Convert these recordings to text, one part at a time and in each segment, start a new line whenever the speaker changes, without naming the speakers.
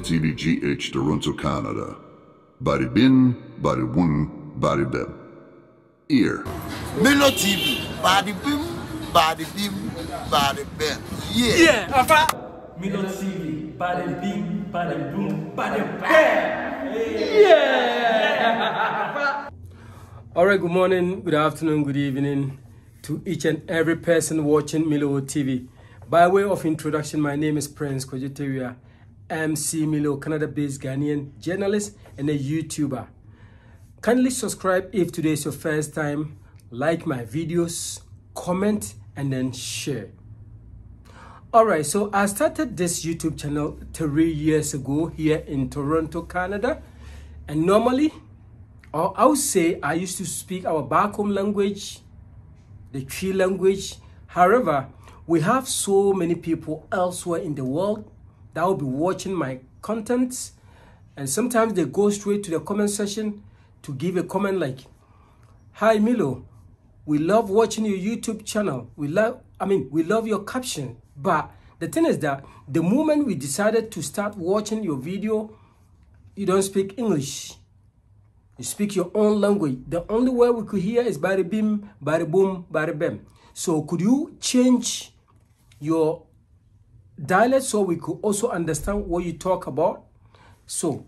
TV GH, Toronto, Canada. Body bin, body boom, body bem. Ear.
Milo TV, body bim, body bim, body bem. Yeah.
Yeah, Afa. Milo TV, body bim, body boom, body bam. Yeah. All right, good morning, good afternoon, good evening to each and every person watching Milo TV. By way of introduction, my name is Prince Kojiteria, MC Milo, Canada-based Ghanaian journalist and a YouTuber. Kindly subscribe if today is your first time, like my videos, comment, and then share. All right, so I started this YouTube channel 3 years ago here in Toronto, Canada. And normally, or I would say I used to speak our back home language, the Cree language. However, we have so many people elsewhere in the world that will be watching my content. And sometimes they go straight to the comment section to give a comment like, "Hi Milo, we love watching your YouTube channel. We love your caption." But the thing is that the moment we decided to start watching your video, you don't speak English. You speak your own language. The only word we could hear is bari bim, bari boom, bari bem. So could you change your dialect so we could also understand what you talk about? So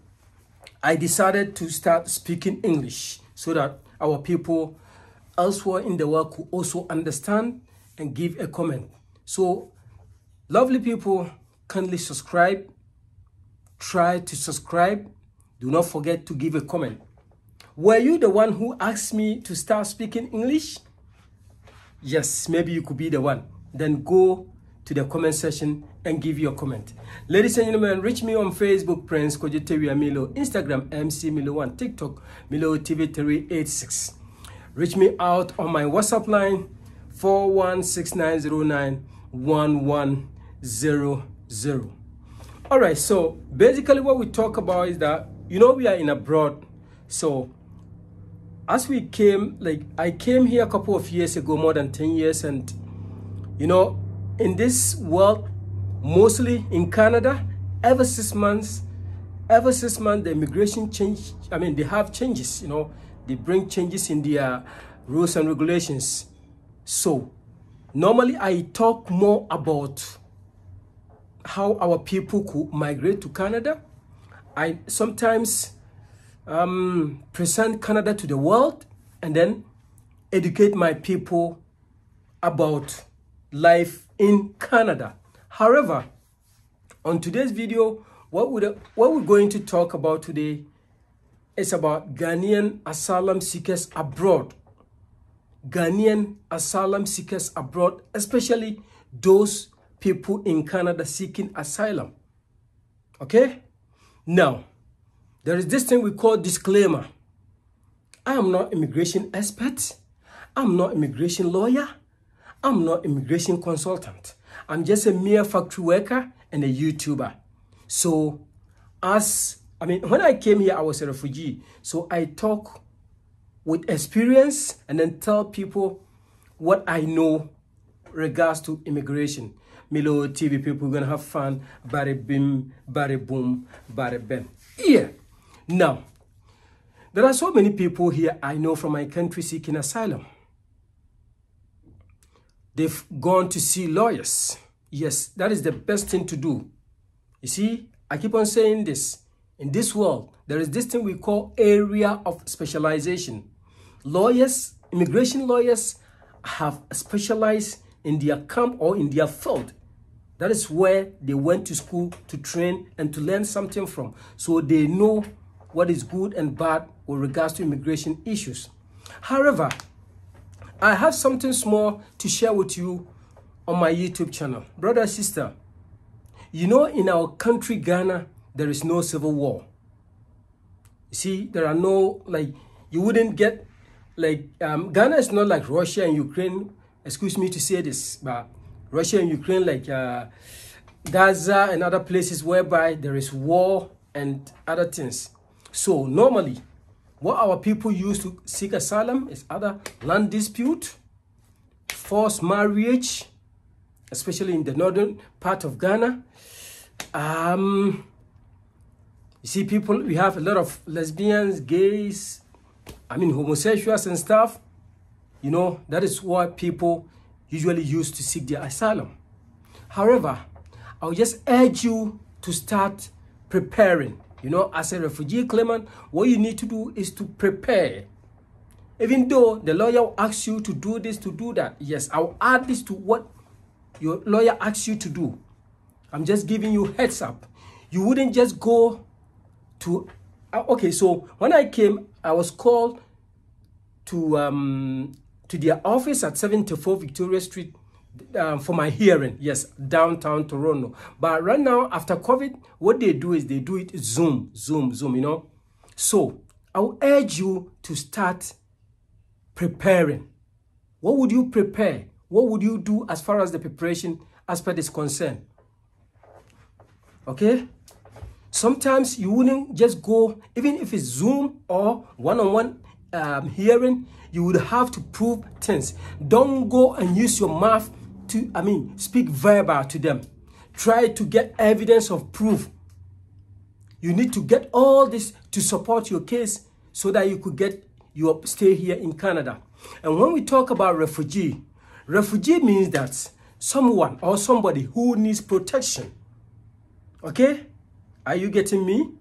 I decided to start speaking English so that our people elsewhere in the world could also understand and give a comment. So lovely people, kindly subscribe. Try to subscribe. Do not forget to give a comment. Were you the one who asked me to start speaking English? Yes, maybe you could be the one. Then go to the comment section and give your comment. Ladies and gentlemen, reach me on Facebook, Prince Kojiteria Milo, Instagram, MC Milo1, TikTok, Milo TV 386. Reach me out on my WhatsApp line, 4169091100. All right, so basically what we talk about is that, you know, we are in abroad. So as we came, I came here a couple of years ago, more than 10 years. And, you know, in this world, mostly in Canada, every 6 months, the immigration change. I mean, they have changes, you know, they bring changes in their rules and regulations. So normally I talk more about how our people could migrate to Canada. I sometimes present Canada to the world and then educate my people about life in Canada. However, on today's video, what we're going to talk about today is about Ghanaian asylum seekers abroad. Ghanaian asylum seekers abroad, especially those people in Canada seeking asylum. Okay? Now, there is this thing we call disclaimer. I am not immigration expert. I'm not immigration lawyer. I'm not immigration consultant. I'm just a mere factory worker and a YouTuber. So when I came here, I was a refugee. So I talk with experience and then tell people what I know regards to immigration. Milo TV people, we're gonna have fun. Bari bim, bari boom, bari bem. Yeah. Now, there are so many people here I know from my country seeking asylum. They've gone to see lawyers. Yes, that is the best thing to do. You see, I keep on saying this. In this world, there is this thing we call area of specialization. Lawyers, immigration lawyers have specialized in their camp or in their field. That is where they went to school to train and to learn something from. So they know what is good and bad with regards to immigration issues. However, I have something small to share with you on my YouTube channel. Brother, sister, you know, in our country, Ghana, there is no civil war. You see, there are no, you wouldn't get, Ghana is not like Russia and Ukraine. Excuse me to say this, but Russia and Ukraine, Gaza and other places whereby there is war and other things. So normally, what our people use to seek asylum is either land dispute, forced marriage, especially in the northern part of Ghana, You see, people, we have a lot of lesbians, gays, homosexuals and stuff. You know, that is what people usually use to seek their asylum. However, I would just urge you to start preparing. You know, as a refugee claimant, what you need to do is to prepare. Even though the lawyer asks you to do this, to do that, yes, I'll add this to what your lawyer asks you to do. I'm just giving you heads up. You wouldn't just go to, okay, so when I came, I was called to their office at 74 Victoria Street for my hearing, yes, downtown Toronto. But right now, after COVID, what they do is they do it Zoom, you know. So I'll urge you to start preparing. What would you prepare? What would you do as far as the preparation aspect is concerned? Okay? Sometimes you wouldn't just go, even if it's Zoom or one-on-one hearing, you would have to prove things. Don't go and use your mouth to, speak verbal to them. Try to get evidence of proof. You need to get all this to support your case so that you could get your stay here in Canada. And when we talk about refugee means that someone or somebody who needs protection. Okay? Are you getting me?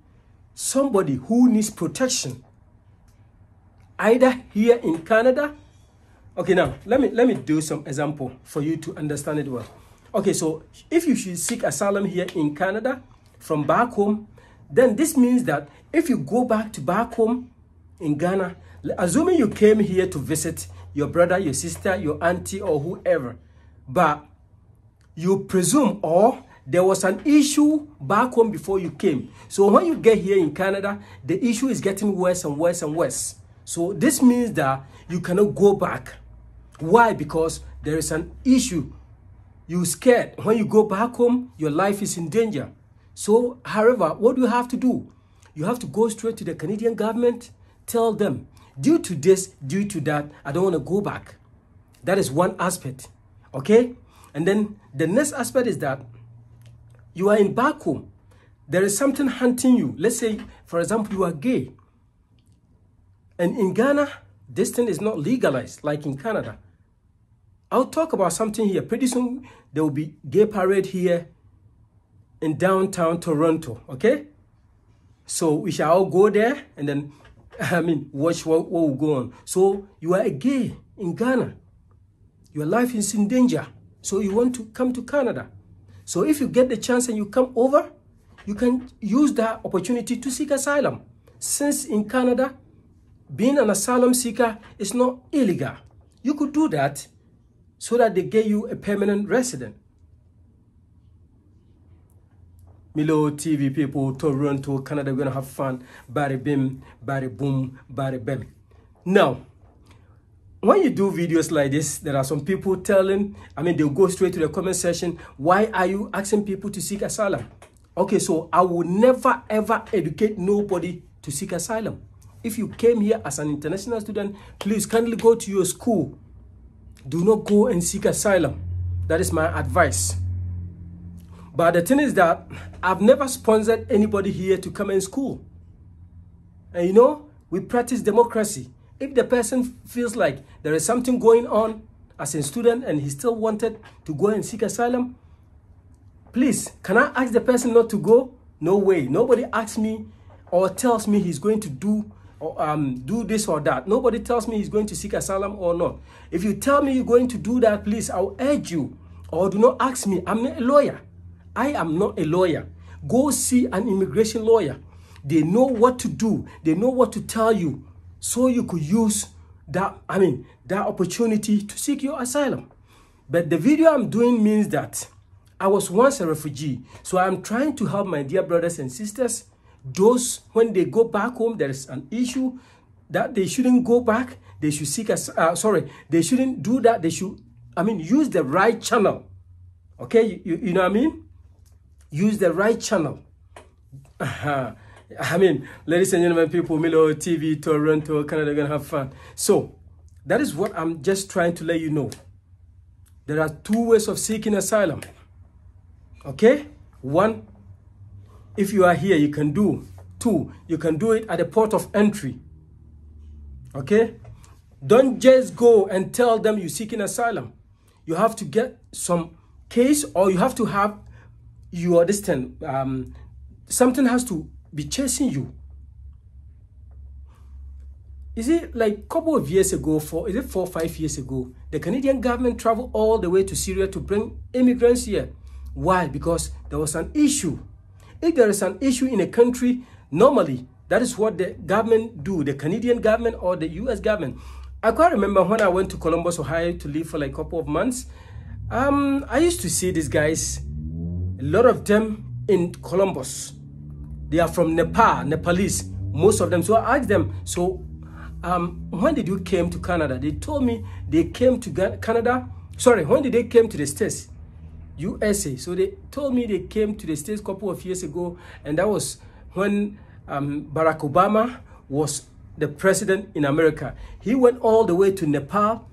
Somebody who needs protection. Either here in Canada. Okay, now let me do some example for you to understand it well. Okay, so if you should seek asylum here in Canada from back home, then this means that if you go back home in Ghana, assuming you came here to visit your brother, your sister, your auntie, or whoever, but you presume or there was an issue back home before you came. So when you get here in Canada, the issue is getting worse and worse and worse. So this means that you cannot go back. Why? Because there is an issue. You're scared. When you go back home, your life is in danger. So, however, what do you have to do? You have to go straight to the Canadian government, tell them, due to this, due to that, I don't want to go back. That is one aspect. Okay? And then the next aspect is that you are in back home. There is something hunting you. Let's say, for example, you are gay. And in Ghana, this thing is not legalized like in Canada. I'll talk about something here. Pretty soon, there will be gay parade here in downtown Toronto, okay? So we shall all go there and then, watch what will go on. So you are a gay in Ghana. Your life is in danger. So you want to come to Canada. So if you get the chance and you come over, you can use that opportunity to seek asylum. Since in Canada, being an asylum seeker is not illegal. You could do that so that they get you a permanent resident. Milo TV people, Toronto, Canada, we're going to have fun. Bada bim, bada boom, bada bam. Now, when you do videos like this, there are some people telling, they'll go straight to the comment section. Why are you asking people to seek asylum? Okay, so I will never ever educate nobody to seek asylum. If you came here as an international student, please kindly go to your school. Do not go and seek asylum. That is my advice. But the thing is that I've never sponsored anybody here to come in school. And you know, we practice democracy. If the person feels like there is something going on as a student and he still wanted to go and seek asylum, please, can I ask the person not to go? No way. Nobody asks me or tells me he's going to do this or that. Nobody tells me he's going to seek asylum or not. If you tell me you're going to do that, please, I'll urge you, or do not ask me. I'm not a lawyer. I am not a lawyer. Go see an immigration lawyer. They know what to do. They know what to tell you, so you could use that, that opportunity to seek your asylum. But the video I'm doing means that I was once a refugee. So I'm trying to help my dear brothers and sisters. Those, when they go back home, there is an issue that they shouldn't go back. They should seek they shouldn't do that. They should, use the right channel. Okay, you know what I mean? Use the right channel. Ladies and gentlemen, people, Milo TV, Toronto, Canada, gonna have fun. So that is what I'm just trying to let you know. There are two ways of seeking asylum. Okay? One, if you are here, you can do Two, you can do it at the port of entry. Okay? Don't just go and tell them you're seeking asylum. You have to get some case, or you have to have your distance. Something has to be chasing you. Is it like a couple of years ago, 4 or 5 years ago, the Canadian government traveled all the way to Syria to bring immigrants here? Why? Because there was an issue. If there is an issue in a country, normally that is what the government do, the Canadian government or the US government. I quite remember when I went to Columbus, Ohio to live for like a couple of months. I used to see these guys, a lot of them in Columbus. They are from Nepalese, most of them. So I asked them, so when did you came to Canada? They told me they came to Canada. Sorry, when did they came to the States? USA. So they told me they came to the States a couple of years ago, and that was when Barack Obama was the president in America. He went all the way to Nepal.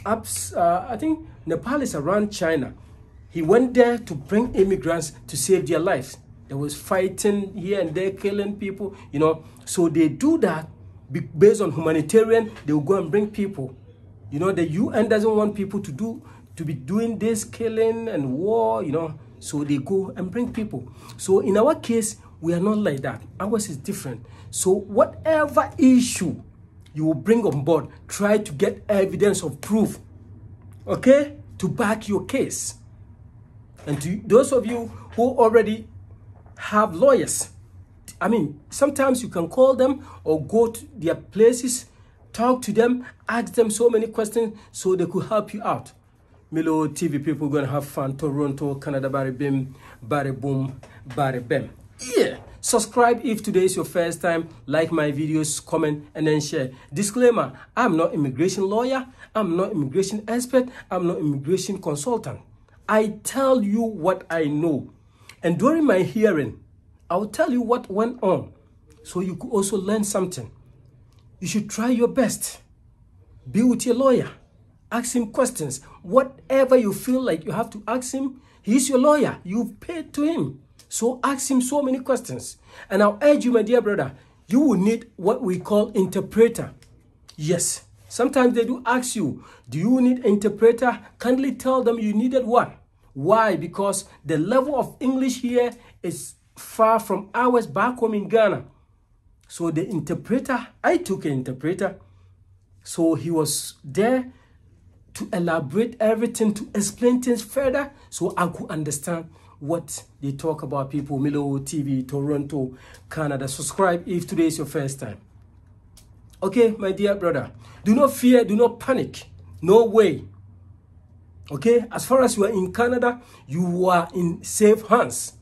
I think Nepal is around China. He went there to bring immigrants to save their lives. There was fighting here and there, killing people, you know. So they do that based on humanitarian. They will go and bring people. You know, the UN doesn't want people to be doing this killing and war, you know. So they go and bring people. So in our case, we are not like that. Ours is different. So whatever issue you will bring on board, try to get evidence of proof, okay, to back your case. And to those of you who already have lawyers, I mean, sometimes you can call them or go to their places, talk to them, ask them so many questions so they could help you out. Milo TV people gonna have fun. Toronto, Canada, bari bim, bari boom, bari bam. Yeah. Subscribe if today is your first time. Like my videos, comment, and then share. Disclaimer: I'm not immigration lawyer. I'm not immigration expert. I'm not immigration consultant. I tell you what I know. And during my hearing, I'll tell you what went on, so you could also learn something. You should try your best. Be with your lawyer. Ask him questions. Whatever you feel like you have to ask him, he's your lawyer. You've paid to him. So ask him so many questions. And I'll urge you, my dear brother, you will need what we call interpreter. Yes, sometimes they do ask you, do you need interpreter? Kindly tell them you needed one. Why? Because the level of English here is far from ours back home in Ghana. So the interpreter, I took an interpreter. So he was there to elaborate everything, to explain things further, so I could understand what they talk about. People, Milo TV, Toronto, Canada. Subscribe if today is your first time. Okay, my dear brother, do not fear, do not panic. No way. Okay, as far as you are in Canada, you are in safe hands.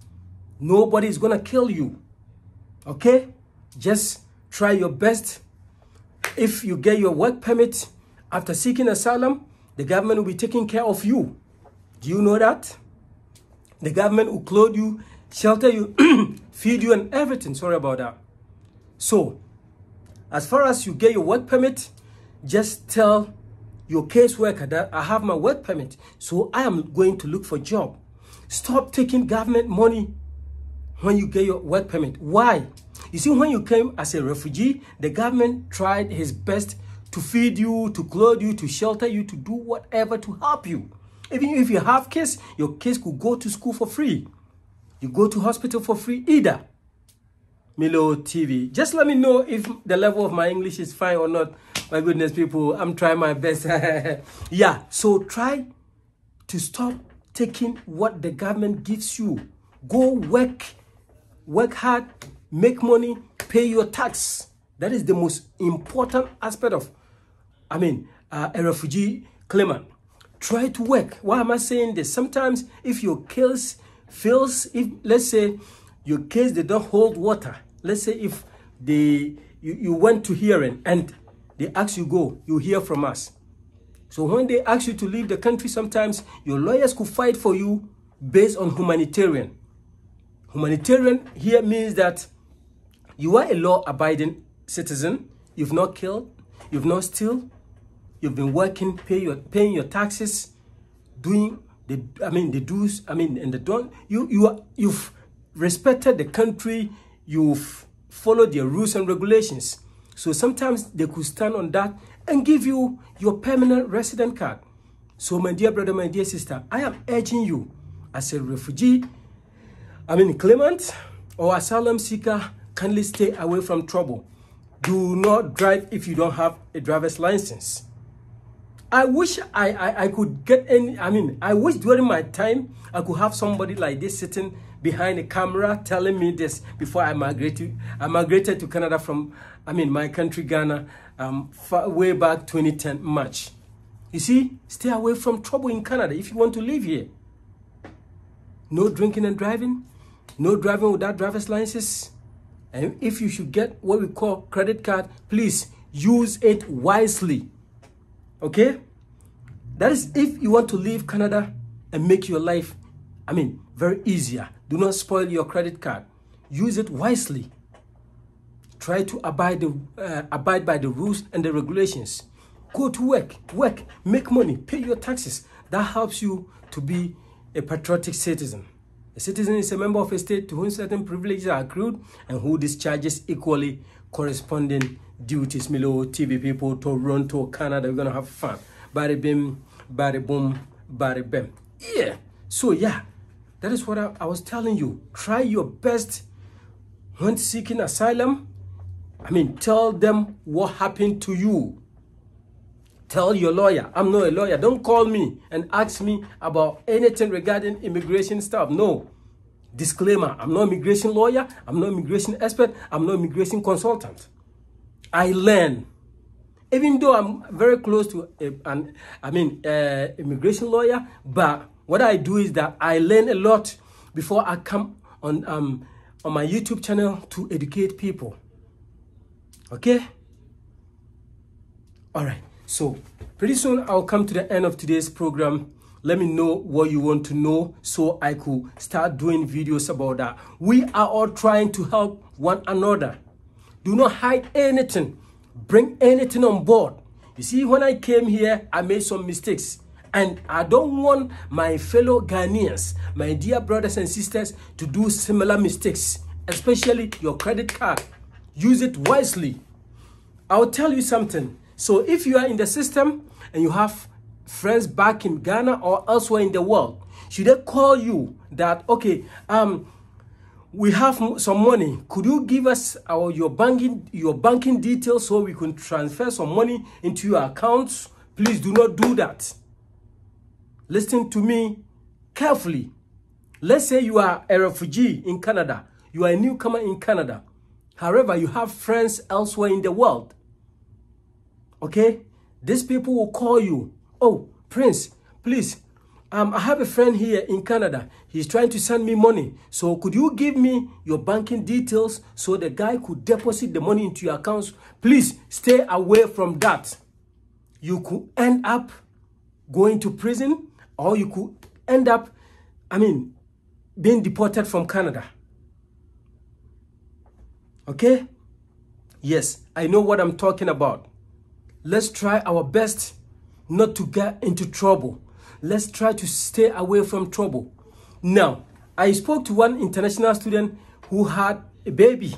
Nobody is gonna kill you. Okay, just try your best. If you get your work permit after seeking asylum, the government will be taking care of you. Do you know that? The government will clothe you, shelter you, feed you and everything. Sorry about that. So, as far as you get your work permit, just tell your caseworker that I have my work permit, so I am going to look for a job. Stop taking government money when you get your work permit. Why? You see, when you came as a refugee, the government tried his best to feed you, to clothe you, to shelter you, to do whatever to help you. Even if you have kids, your kids could go to school for free. You go to hospital for free either. Milo TV. Just let me know if the level of my English is fine or not. My goodness, people, I'm trying my best. Yeah, so try to stop taking what the government gives you. Go work hard, make money, pay your tax. That is the most important aspect of, a refugee claimant. Try to work. Why am I saying this? Sometimes if your case fails, if let's say your case they don't hold water, let's say if you went to hearing and they ask you go, you hear from us. So when they ask you to leave the country, sometimes your lawyers could fight for you based on humanitarian. Humanitarian here means that you are a law-abiding citizen. You've not killed, you've not steal, you've been working, paying your taxes, doing the dues, and the don't. You've respected the country. You've follow their rules and regulations. So sometimes they could stand on that and give you your permanent resident card. So my dear brother, my dear sister, I am urging you as a refugee, claimant or asylum seeker, kindly stay away from trouble. Do not drive if you don't have a driver's license. I wish I could get any, I wish during my time I could have somebody like this sitting behind a camera telling me this before I migrated to Canada from, my country, Ghana, way back 2010 March. You see, stay away from trouble in Canada if you want to live here. No drinking and driving, no driving without driver's license. And if you should get what we call credit card, please use it wisely. Okay? That is if you want to leave Canada and make your life, very easier. Do not spoil your credit card. Use it wisely. Try to abide by the rules and the regulations. Go to work, make money, pay your taxes. That helps you to be a patriotic citizen. A citizen is a member of a state to whom certain privileges are accrued and who discharges equally corresponding duties. Milo TV people, Toronto, Canada, we're going to have fun. Bada bim, bada boom, bada bam. Yeah. So yeah, that is what I was telling you. Try your best when seeking asylum. Tell them what happened to you. Tell your lawyer. I'm not a lawyer. Don't call me and ask me about anything regarding immigration stuff. No. Disclaimer. I'm not an immigration lawyer. I'm not an immigration expert. I'm not an immigration consultant. I learn. Even though I'm very close to an immigration lawyer, but what I do is that I learn a lot before I come on my YouTube channel to educate people. Okay? All right. So pretty soon I'll come to the end of today's program. Let me know what you want to know so I could start doing videos about that. We are all trying to help one another. Do not hide anything. Bring anything on board. You see, when I came here, I made some mistakes. And I don't want my fellow Ghanaians, my dear brothers and sisters, to do similar mistakes, especially your credit card. Use it wisely. I'll tell you something. So if you are in the system and you have friends back in Ghana or elsewhere in the world, should they call you that, okay, we have some money. Could you give us your banking details so we can transfer some money into your accounts? Please do not do that. Listen to me carefully. Let's say you are a refugee in Canada. You are a newcomer in Canada. However, you have friends elsewhere in the world. Okay? These people will call you. Oh, Prince, please, I have a friend here in Canada. He's trying to send me money. So could you give me your banking details so the guy could deposit the money into your accounts? Please stay away from that. You could end up going to prison, or you could end up, being deported from Canada. Okay? Yes, I know what I'm talking about. Let's try our best not to get into trouble. Let's try to stay away from trouble. Now, I spoke to one international student who had a baby.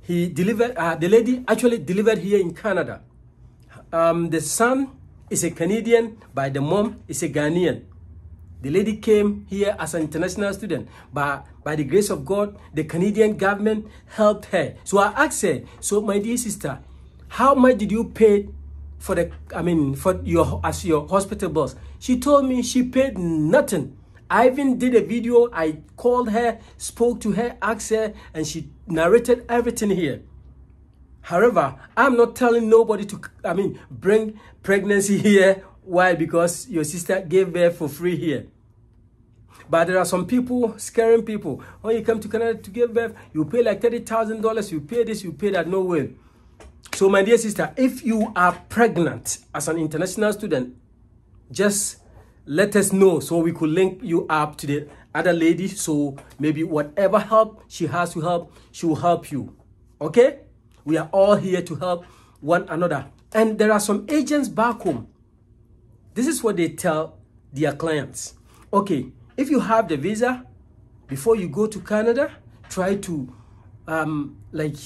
He delivered, the lady actually delivered here in Canada. The son is a Canadian, but the mom is a Ghanaian. The lady came here as an international student, but by the grace of God, the Canadian government helped her. So I asked her, so my dear sister, how much did you pay for your hospital bills? She told me she paid nothing. I even did a video. I called her, spoke to her, asked her, and she narrated everything here. However, I'm not telling nobody to, bring pregnancy here. Why? Because your sister gave birth for free here. But there are some people, scaring people. When you come to Canada to give birth, you pay like $30,000. You pay this, you pay that. No way. So my dear sister, if you are pregnant as an international student, just let us know so we could link you up to the other lady. So maybe whatever help she has to help, she will help you. Okay? We are all here to help one another. And there are some agents back home. This is what they tell their clients. Okay, if you have the visa, before you go to Canada, try to like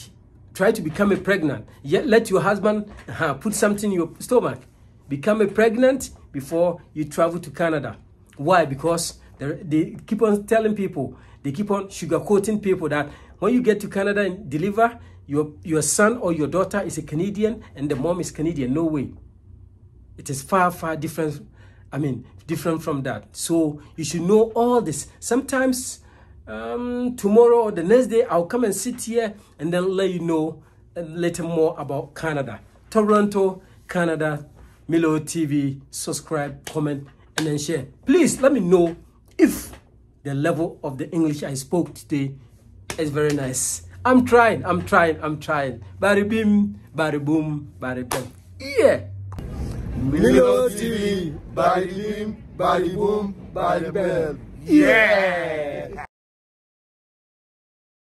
try to become a pregnant. Yet let your husband put something in your stomach. Become a pregnant before you travel to Canada. Why? Because they keep on telling people, they keep on sugarcoating people that when you get to Canada and deliver, your son or your daughter is a Canadian and the mom is Canadian. No way. It is far, far different. I mean, different from that. So you should know all this. Sometimes tomorrow or the next day, I'll come and sit here and then let you know a little more about Canada. Toronto, Canada, Milo TV. Subscribe, comment, and then share. Please let me know if the level of the English I spoke today is very nice. I'm trying. Bari bim, bari boom, bari bam. Yeah.
Milo TV, body bim, body boom, body bam.
Yeah.